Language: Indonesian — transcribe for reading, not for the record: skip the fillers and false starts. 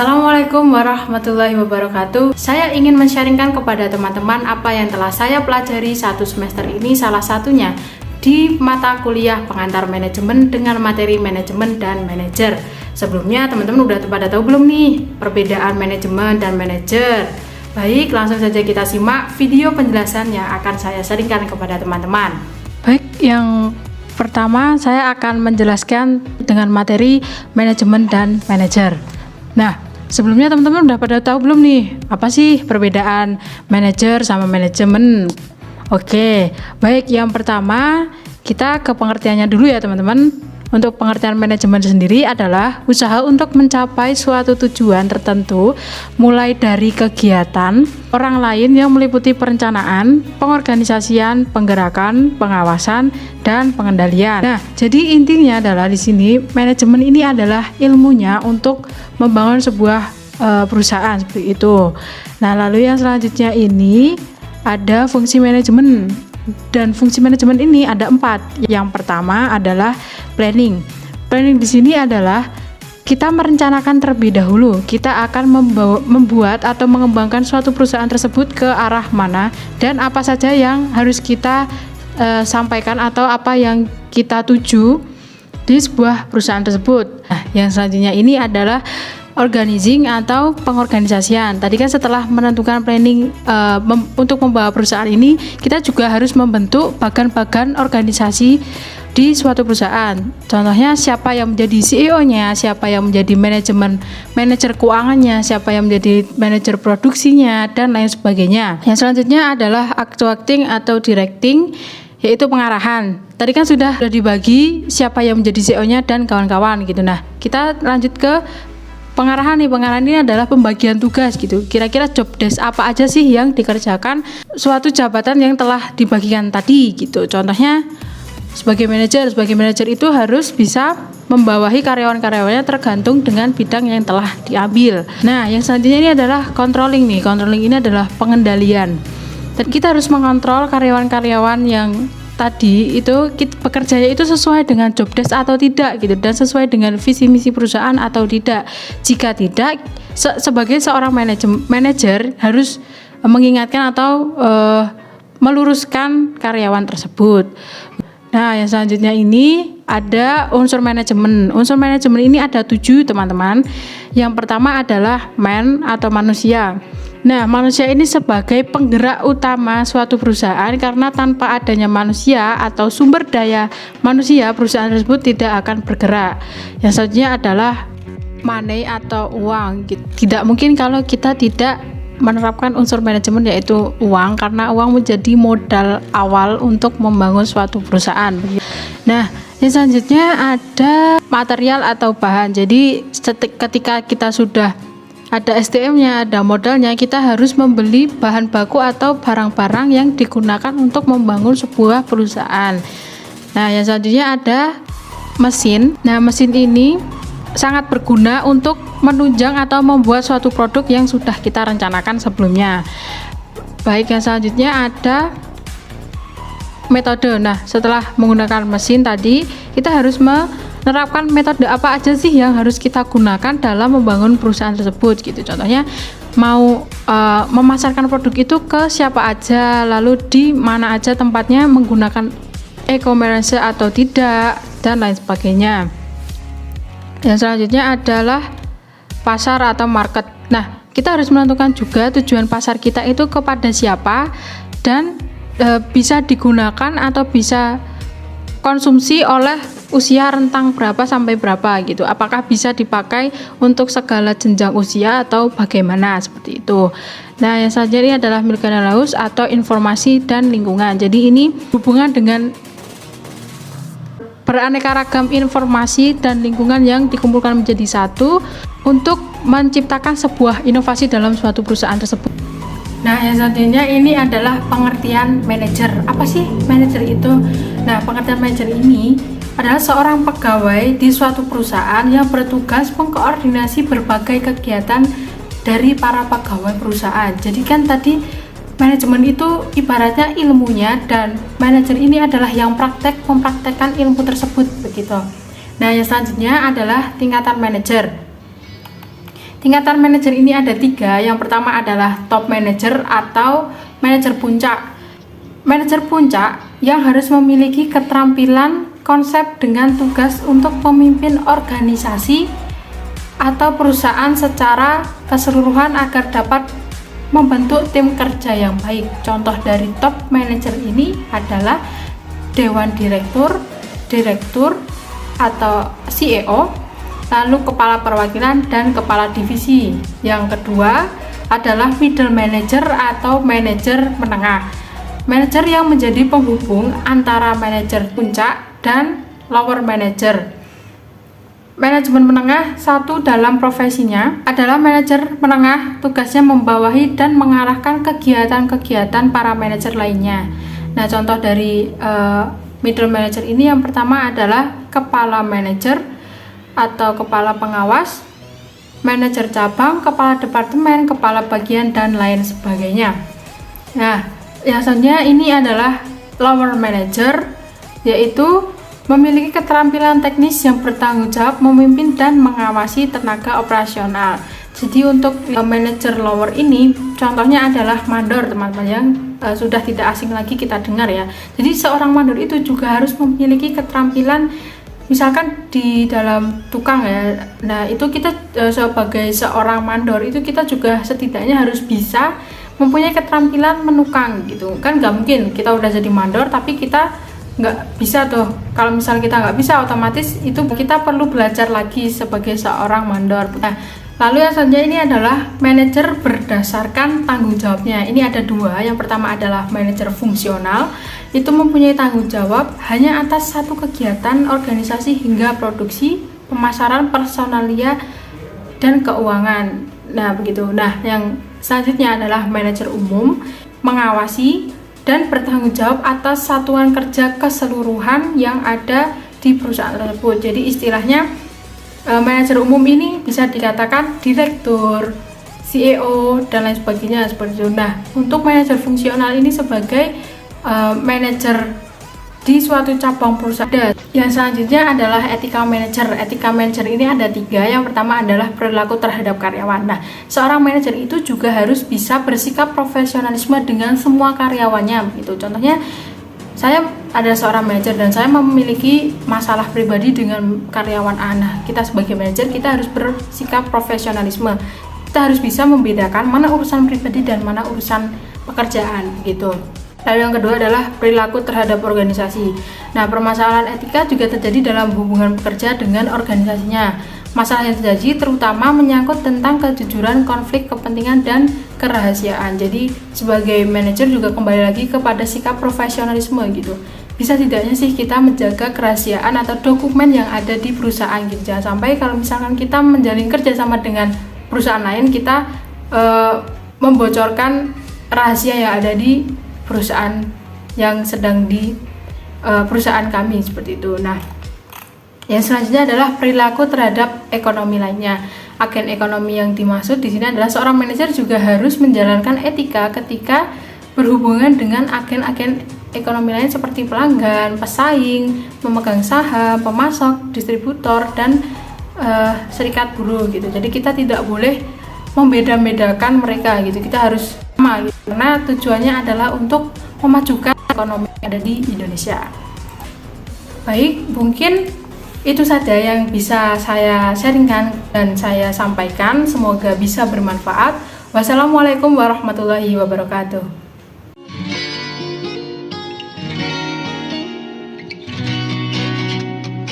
Assalamualaikum warahmatullahi wabarakatuh. Saya ingin men-sharingkan kepada teman-teman apa yang telah saya pelajari satu semester ini, salah satunya di mata kuliah pengantar manajemen dengan materi manajemen dan manajer. Sebelumnya teman-teman udah pada tahu belum nih perbedaan manajemen dan manajer? Baik, langsung saja kita simak video penjelasan yang akan saya sharingkan kepada teman-teman. Baik, yang pertama saya akan menjelaskan dengan materi manajemen dan manajer. Nah, sebelumnya teman-teman udah pada tahu belum nih apa sih perbedaan manajer sama manajemen? Oke, baik, yang pertama kita ke pengertiannya dulu ya teman-teman. Untuk pengertian manajemen sendiri adalah usaha untuk mencapai suatu tujuan tertentu, mulai dari kegiatan orang lain yang meliputi perencanaan, pengorganisasian, penggerakan, pengawasan, dan pengendalian. Nah, jadi intinya adalah di sini manajemen ini adalah ilmunya untuk membangun sebuah perusahaan seperti itu. Nah, lalu yang selanjutnya ini ada fungsi manajemen. Dan fungsi manajemen ini ada 4. Yang pertama adalah planning. Planning di sini adalah kita merencanakan terlebih dahulu kita akan membuat atau mengembangkan suatu perusahaan tersebut ke arah mana dan apa saja yang harus kita sampaikan atau apa yang kita tuju di sebuah perusahaan tersebut. Nah, yang selanjutnya ini adalah organizing atau pengorganisasian. Tadi kan setelah menentukan planning untuk membawa perusahaan ini, kita juga harus membentuk bagan-bagan organisasi di suatu perusahaan. Contohnya siapa yang menjadi CEO-nya, siapa yang menjadi manajer keuangannya, siapa yang menjadi manajer produksinya, dan lain sebagainya. Yang selanjutnya adalah actuating atau directing, yaitu pengarahan. Tadi kan sudah dibagi siapa yang menjadi CEO-nya dan kawan-kawan gitu. Nah, kita lanjut ke pengarahan nih. Pengarahan ini adalah pembagian tugas gitu. Kira-kira job desk apa aja sih yang dikerjakan suatu jabatan yang telah dibagikan tadi gitu. Contohnya sebagai manajer itu harus bisa membawahi karyawan-karyawannya tergantung dengan bidang yang telah diambil. Nah, yang selanjutnya ini adalah controlling nih. Controlling ini adalah pengendalian. Dan kita harus mengontrol karyawan-karyawan yang tadi itu bekerjanya itu sesuai dengan job desk atau tidak gitu, dan sesuai dengan visi misi perusahaan atau tidak. Jika tidak, sebagai seorang manajer harus mengingatkan atau meluruskan karyawan tersebut. Nah, yang selanjutnya ini ada unsur manajemen. Unsur manajemen ini ada 7 teman-teman. Yang pertama adalah man atau manusia. Nah, manusia ini sebagai penggerak utama suatu perusahaan, karena tanpa adanya manusia atau sumber daya manusia, perusahaan tersebut tidak akan bergerak. Yang selanjutnya adalah money atau uang. Tidak mungkin kalau kita tidak menerapkan unsur manajemen, yaitu uang, karena uang menjadi modal awal untuk membangun suatu perusahaan. Nah, yang selanjutnya ada material atau bahan. Jadi ketika kita sudah ada SDM-nya, ada modalnya, kita harus membeli bahan baku atau barang-barang yang digunakan untuk membangun sebuah perusahaan. Nah, yang selanjutnya ada mesin. Nah, mesin ini sangat berguna untuk menunjang atau membuat suatu produk yang sudah kita rencanakan sebelumnya. Baik, yang selanjutnya ada metode. Nah, setelah menggunakan mesin tadi, kita harus menerapkan metode apa aja sih yang harus kita gunakan dalam membangun perusahaan tersebut gitu. Contohnya mau memasarkan produk itu ke siapa aja, lalu di mana aja tempatnya, menggunakan e-commerce atau tidak, dan lain sebagainya. Yang selanjutnya adalah pasar atau market. Nah, kita harus menentukan juga tujuan pasar kita itu kepada siapa dan bisa digunakan atau bisa konsumsi oleh usia rentang berapa sampai berapa gitu. Apakah bisa dipakai untuk segala jenjang usia atau bagaimana, seperti itu. Nah, yang selanjutnya ini adalah millennials atau informasi dan lingkungan. Jadi ini hubungan dengan beraneka ragam informasi dan lingkungan yang dikumpulkan menjadi satu untuk menciptakan sebuah inovasi dalam suatu perusahaan tersebut. Nah, yang selanjutnya ini adalah pengertian manajer. Apa sih manajer itu? Nah, pengertian manajer ini adalah seorang pegawai di suatu perusahaan yang bertugas mengkoordinasi berbagai kegiatan dari para pegawai perusahaan. Jadi kan tadi manajemen itu ibaratnya ilmunya, dan manajer ini adalah yang mempraktekkan ilmu tersebut begitu. Nah, yang selanjutnya adalah tingkatan manajer. Tingkatan manajer ini ada 3. Yang pertama adalah top manager atau manajer puncak. Manajer puncak yang harus memiliki keterampilan konsep dengan tugas untuk memimpin organisasi atau perusahaan secara keseluruhan agar dapat membentuk tim kerja yang baik. Contoh dari top manager ini adalah dewan direktur, direktur atau CEO, lalu kepala perwakilan dan kepala divisi. Yang kedua adalah middle manager atau manajer menengah. Manajer yang menjadi penghubung antara manajer puncak dan lower manager. Manajemen menengah satu dalam profesinya adalah manajer menengah, tugasnya membawahi dan mengarahkan kegiatan-kegiatan para manajer lainnya. Nah, contoh dari middle manager ini yang pertama adalah kepala manajer atau kepala pengawas, manajer cabang, kepala departemen, kepala bagian, dan lain sebagainya. Nah, biasanya ini adalah lower manager, yaitu memiliki keterampilan teknis yang bertanggung jawab memimpin dan mengawasi tenaga operasional. Jadi untuk manajer lower ini contohnya adalah mandor, teman-teman, yang sudah tidak asing lagi kita dengar ya. Jadi seorang mandor itu juga harus memiliki keterampilan, misalkan di dalam tukang ya. Nah, itu kita sebagai seorang mandor itu kita juga setidaknya harus bisa mempunyai keterampilan menukang gitu kan. Nggak mungkin kita udah jadi mandor tapi kita nggak bisa tuh. Kalau misalnya kita nggak bisa, otomatis itu kita perlu belajar lagi sebagai seorang mandor. Nah, lalu yang selanjutnya ini adalah manajer berdasarkan tanggung jawabnya. Ini ada 2. Yang pertama adalah manajer fungsional, itu mempunyai tanggung jawab hanya atas satu kegiatan organisasi hingga produksi, pemasaran, personalia, dan keuangan. Nah, begitu. Nah, yang selanjutnya adalah manajer umum, mengawasi dan bertanggung jawab atas satuan kerja keseluruhan yang ada di perusahaan tersebut. Jadi istilahnya manajer umum ini bisa dikatakan direktur, CEO, dan lain sebagainya seperti itu. Nah, untuk manajer fungsional ini sebagai manajer di suatu cabang perusahaan. Yang selanjutnya adalah etika manajer. Etika manajer ini ada 3. Yang pertama adalah perilaku terhadap karyawan. Nah, seorang manajer itu juga harus bisa bersikap profesionalisme dengan semua karyawannya gitu. Contohnya, saya ada seorang manajer dan saya memiliki masalah pribadi dengan karyawan A. Nah, kita sebagai manajer kita harus bersikap profesionalisme. Kita harus bisa membedakan mana urusan pribadi dan mana urusan pekerjaan gitu. Lalu yang kedua adalah perilaku terhadap organisasi. Nah, permasalahan etika juga terjadi dalam hubungan pekerja dengan organisasinya. Masalah yang terjadi terutama menyangkut tentang kejujuran, konflik kepentingan, dan kerahasiaan. Jadi sebagai manajer juga kembali lagi kepada sikap profesionalisme gitu. Bisa tidaknya sih kita menjaga kerahasiaan atau dokumen yang ada di perusahaan gitu. Jangan sampai kalau misalkan kita menjalin kerjasama dengan perusahaan lain, kita membocorkan rahasia yang ada di perusahaan yang sedang di perusahaan kami seperti itu. Nah, yang selanjutnya adalah perilaku terhadap ekonomi lainnya. Agen ekonomi yang dimaksud di sini adalah seorang manajer juga harus menjalankan etika ketika berhubungan dengan agen-agen ekonomi lain seperti pelanggan, pesaing, memegang saham, pemasok, distributor, dan serikat buruh gitu. Jadi kita tidak boleh membeda-bedakan mereka gitu. Kita harus sama gitu. Karena tujuannya adalah untuk memajukan ekonomi yang ada di Indonesia. Baik, mungkin itu saja yang bisa saya sharingkan dan saya sampaikan. Semoga bisa bermanfaat. Wassalamualaikum warahmatullahi wabarakatuh.